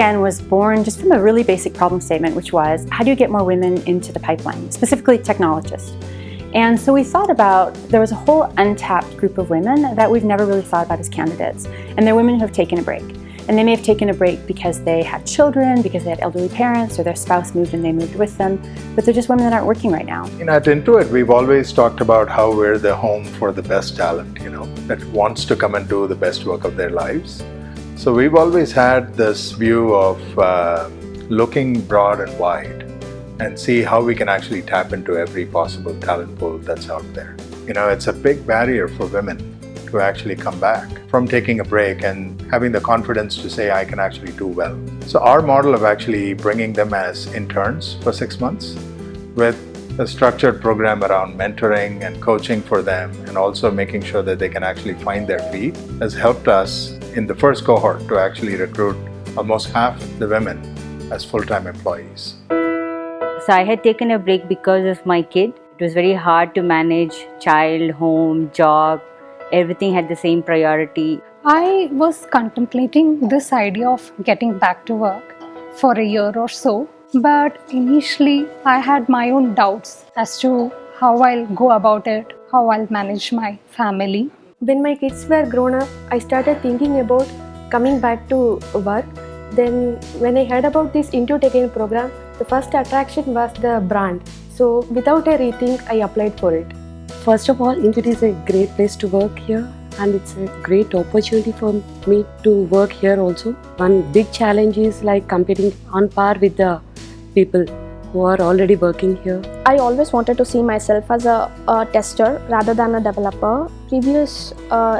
Again was born just from a really basic problem statement, which was, how do you get more women into the pipeline, specifically technologists? And so we thought about, there was a whole untapped group of women that we've never really thought about as candidates. And they're women who have taken a break. And they may have taken a break because they had children, because they had elderly parents, or their spouse moved and they moved with them. But they're just women that aren't working right now. At Intuit, we've always talked about how we're the home for the best talent, that wants to come and do the best work of their lives. So we've always had this view of looking broad and wide and see how we can actually tap into every possible talent pool that's out there. It's a big barrier for women to actually come back from taking a break and having the confidence to say, I can actually do well. So our model of actually bringing them as interns for 6 months with a structured program around mentoring and coaching for them, and also making sure that they can actually find their feet, has helped us in the first cohort to actually recruit almost half the women as full-time employees. So I had taken a break because of my kid. It was very hard to manage child, home, job. Everything had the same priority. I was contemplating this idea of getting back to work for a year or so. But initially, I had my own doubts as to how I'll go about it, how I'll manage my family. When my kids were grown up, I started thinking about coming back to work. Then when I heard about this Intuit Again program, the first attraction was the brand. So without a rethink, I applied for it. First of all, Intuit is a great place to work here, and it's a great opportunity for me to work here also. One big challenge is like competing on par with the people who are already working here. I always wanted to see myself as a tester rather than a developer. Previous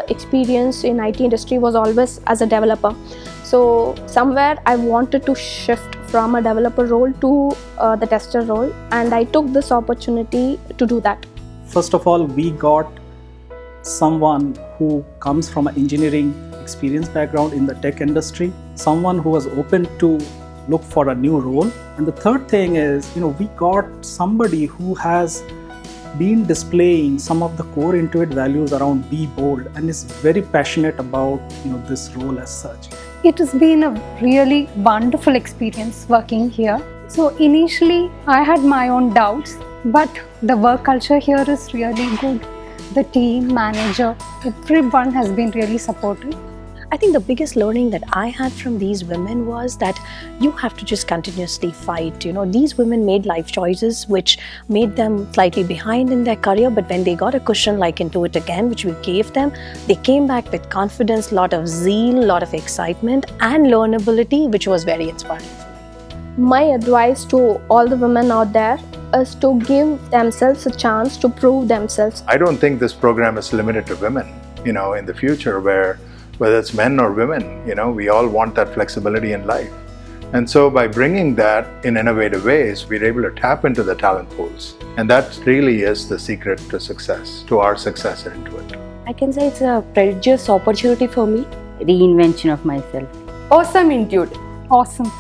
experience in IT industry was always as a developer. So somewhere I wanted to shift from a developer role to the tester role, and I took this opportunity to do that. First of all, we got someone who comes from an engineering experience background in the tech industry, someone who was open to look for a new role. And the third thing is, we got somebody who has been displaying some of the core Intuit values around be bold and is very passionate about this role as such. It has been a really wonderful experience working here. So initially, I had my own doubts, but the work culture here is really good. The team, manager, everyone has been really supportive. I think the biggest learning that I had from these women was that you have to just continuously fight. These women made life choices which made them slightly behind in their career, but when they got a cushion like Intuit Again, which we gave them, they came back with confidence, lot of zeal, lot of excitement and learnability, which was very inspiring for me. My advice to all the women out there is to give themselves a chance to prove themselves. I don't think this program is limited to women, in the future, whether it's men or women, we all want that flexibility in life. And so by bringing that in innovative ways, we're able to tap into the talent pools. And that really is the secret to success, to our success at Intuit. I can say it's a prodigious opportunity for me. Reinvention of myself. Awesome Intuit. Awesome.